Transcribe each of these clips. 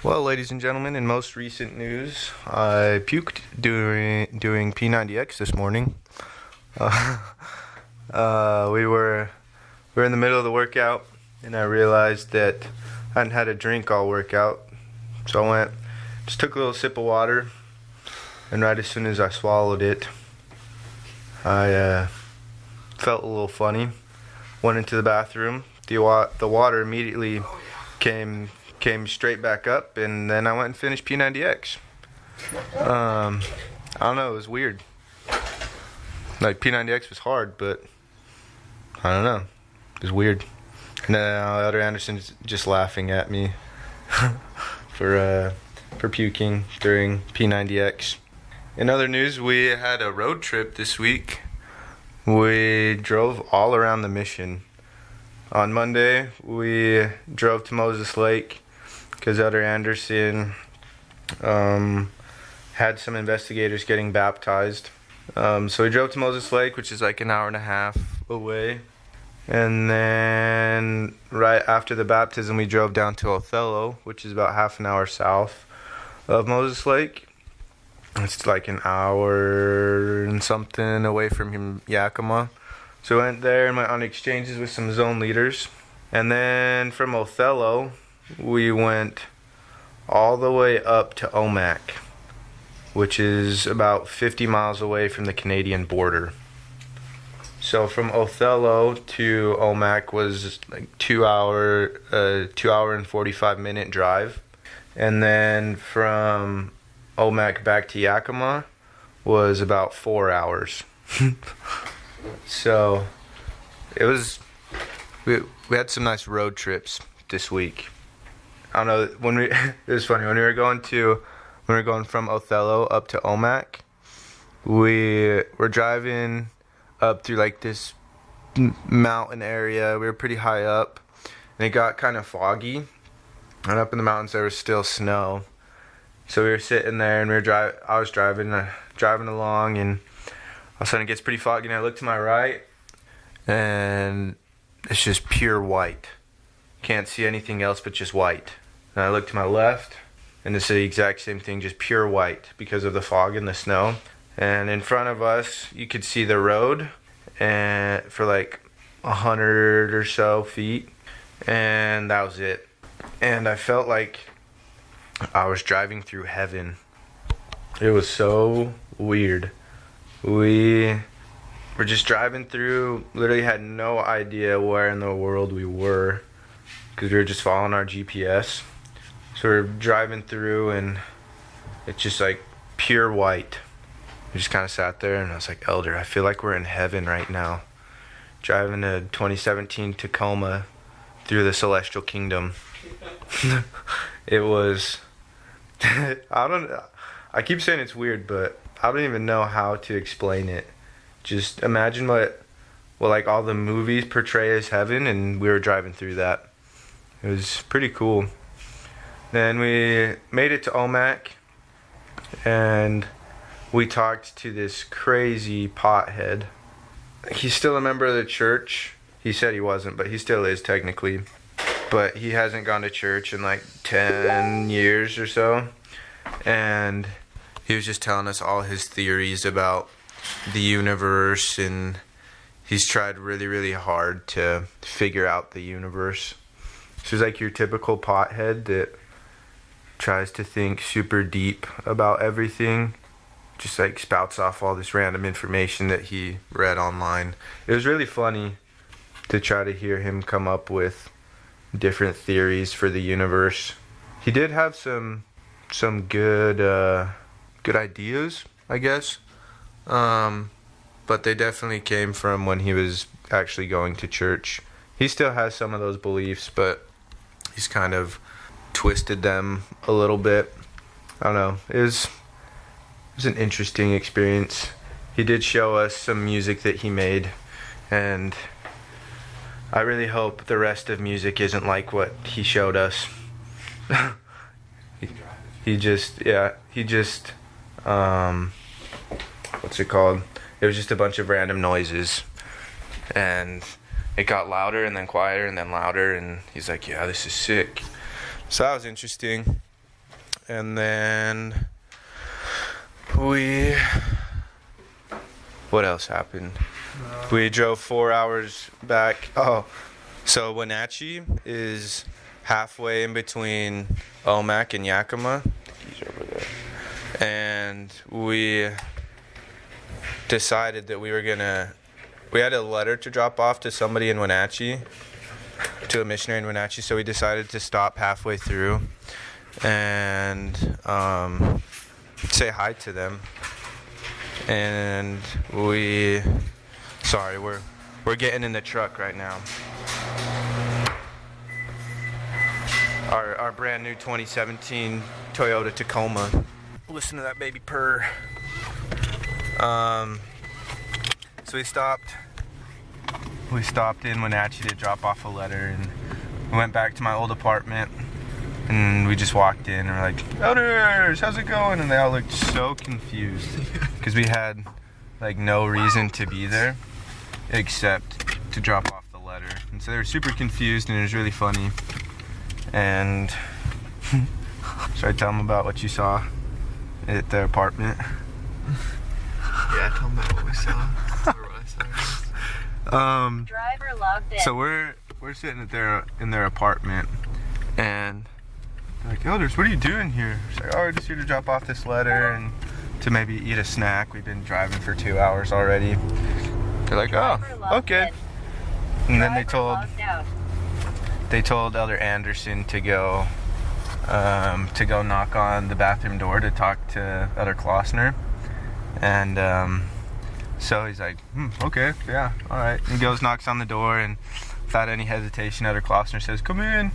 Well, ladies and gentlemen, in most recent news, I puked doing P90X this morning. Uh, we were in the middle of the workout, and I realized that I hadn't had a drink all workout. So I just took a little sip of water, and right as soon as I swallowed it, I felt a little funny. Went into the bathroom. The water immediately came straight back up, and then I went and finished P90X. I don't know, it was weird. Like, P90X was hard, but I don't know, it was weird. And now Elder Anderson's just laughing at me for puking during P90X. In other news, we had a road trip this week. We drove all around the mission. On Monday, we drove to Moses Lake because Elder Anderson had some investigators getting baptized. So we drove to Moses Lake, which is like an hour and a half away. And then right after the baptism, we drove down to Othello, which is about half an hour south of Moses Lake. It's like an hour and something away from Yakima. So we went there and went on exchanges with some zone leaders. And then from Othello, we went all the way up to Omak, which is about 50 miles away from the Canadian border. So from Othello to Omak was like 2 hour and 45 minute drive. And then from Omak back to Yakima was about 4 hours. So it was, we had some nice road trips this week. I don't know, it was funny, when we were going from Othello up to Omak, we were driving up through like this mountain area. We were pretty high up, and it got kind of foggy, and up in the mountains there was still snow. So we were sitting there, and I was driving along, and all of a sudden it gets pretty foggy, and I look to my right, and it's just pure white. Can't see anything else but just white. And I look to my left, and it's the exact same thing, just pure white because of the fog and the snow. And in front of us, you could see the road and for like 100 or so feet, and that was it. And I felt like I was driving through heaven. It was so weird. We were just driving through, literally had no idea where in the world we were because we were just following our GPS. So we were driving through, and it's just like pure white. We just kind of sat there, and I was like, Elder, I feel like we're in heaven right now. Driving a 2017 Tacoma through the celestial kingdom. It was, I keep saying it's weird, but I don't even know how to explain it. Just imagine what like all the movies portray as heaven, and we were driving through that. It was pretty cool. Then we made it to Omak, and we talked to this crazy pothead. He's still a member of the church. He said he wasn't, but he still is technically. But he hasn't gone to church in like 10 years or so. And he was just telling us all his theories about the universe, and he's tried really, really hard to figure out the universe. So he's like your typical pothead that tries to think super deep about everything. Just like spouts off all this random information that he read online. It was really funny to try to hear him come up with different theories for the universe. He did have some good ideas, I guess. But they definitely came from when he was actually going to church. He still has some of those beliefs, but he's kind of twisted them a little bit. I don't know. It was an interesting experience. He did show us some music that he made, and I really hope the rest of music isn't like what he showed us. he just what's it called? It was just a bunch of random noises, and it got louder and then quieter and then louder, and he's like, yeah, this is sick. So that was interesting. and then what else happened? We drove 4 hours back. Oh, so Wenatchee is halfway in between Omak and Yakima. He's over there. And we decided that we had a letter to drop off to somebody in Wenatchee, to a missionary in Wenatchee, so we decided to stop halfway through and say hi to them. And we're getting in the truck right now. Our brand new 2017 Toyota Tacoma. Listen to that baby purr. So we stopped in Wenatchee to drop off a letter, and we went back to my old apartment, and we just walked in and we're like, "Elders, how's it going?" And they all looked so confused because we had like no reason to be there except to drop off the letter. And so they were super confused, and it was really funny. And should I tell them about what you saw at their apartment? Yeah, tell them about what we saw. Driver logged in. So we're sitting in their apartment, and they're like, "Elders, what are you doing here?" It's like, "Oh, we're just here to drop off this letter and to maybe eat a snack. We've been driving for 2 hours already." They're like, "Oh, okay." And then they told Elder Anderson to go knock on the bathroom door to talk to Elder Klossner. And so he's like, "Okay, yeah, all right." And he goes, knocks on the door, and without any hesitation, Elder Klossner says, "Come in."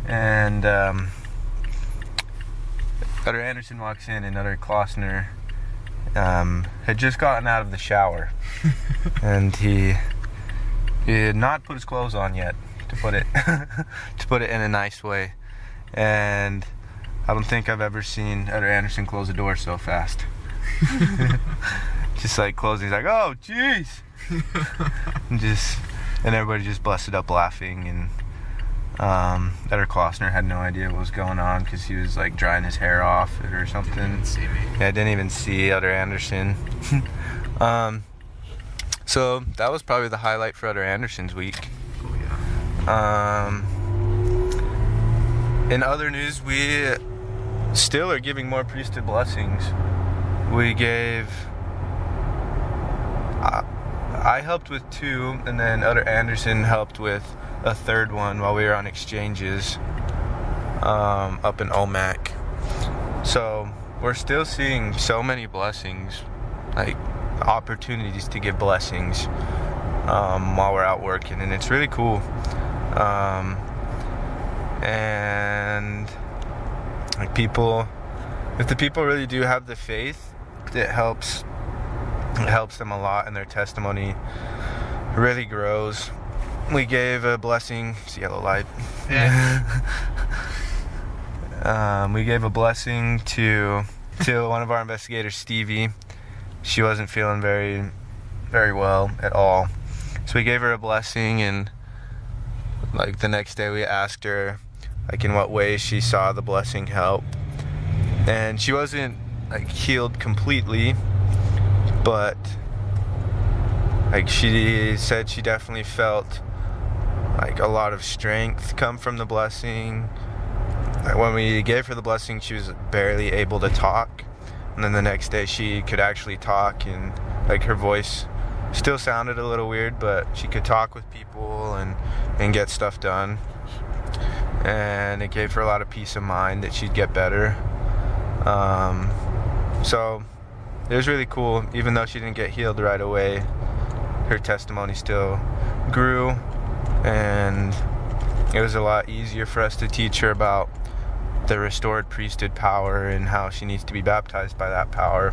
And Elder Anderson walks in, and Elder Klossner had just gotten out of the shower. And he had not put his clothes on yet, to put it in a nice way. And I don't think I've ever seen Elder Anderson close a door so fast. Just like closing, he's like, "Oh, jeez." and everybody just busted up laughing, and Elder Klossner had no idea what was going on because he was like drying his hair off or something. Didn't even see me. Yeah, I didn't even see Elder Anderson. So that was probably the highlight for Elder Anderson's week. Oh yeah. In other news, we still are giving more priesthood blessings. We gave... I helped with 2, and then Elder Anderson helped with a 3rd one while we were on exchanges up in Omak. So we're still seeing so many blessings, like opportunities to give blessings while we're out working, and it's really cool. And like if the people really do have the faith, it helps them a lot, and their testimony really grows. We gave a blessing. It's a yellow light. Yeah. We gave a blessing to one of our investigators, Stevie. She wasn't feeling very, very well at all, so we gave her a blessing. And like the next day, we asked her like in what way she saw the blessing help, and she wasn't like healed completely, but like she said she definitely felt like a lot of strength come from the blessing. Like when we gave her the blessing, she was barely able to talk, and then the next day she could actually talk, and like her voice still sounded a little weird, but she could talk with people and get stuff done. And it gave her a lot of peace of mind that she'd get better. So it was really cool. Even though she didn't get healed right away, her testimony still grew, and it was a lot easier for us to teach her about the restored priesthood power and how she needs to be baptized by that power.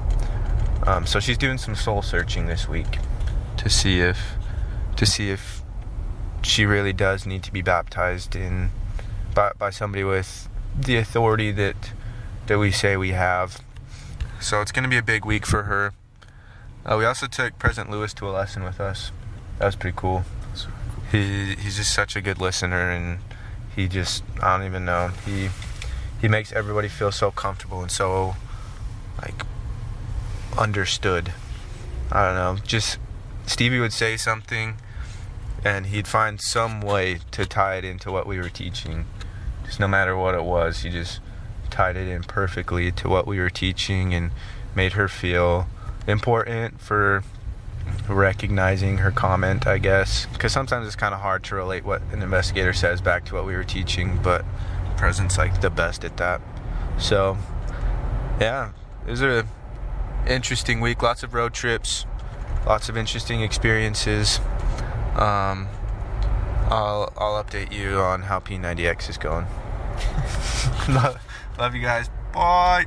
So she's doing some soul searching this week to see if she really does need to be baptized by somebody with the authority that we say we have. So it's going to be a big week for her. We also took President Lewis to a lesson with us. That was pretty cool. He's just such a good listener, and I don't even know. He he makes everybody feel so comfortable and so like understood. I don't know, just Stevie would say something and he'd find some way to tie it into what we were teaching. Just no matter what it was, he just tied it in perfectly to what we were teaching and made her feel important for recognizing her comment, I guess. Because sometimes it's kind of hard to relate what an investigator says back to what we were teaching, but Present's like the best at that. So, yeah, it was a interesting week. Lots of road trips, lots of interesting experiences. I'll update you on how P90X is going. Love you guys. Bye.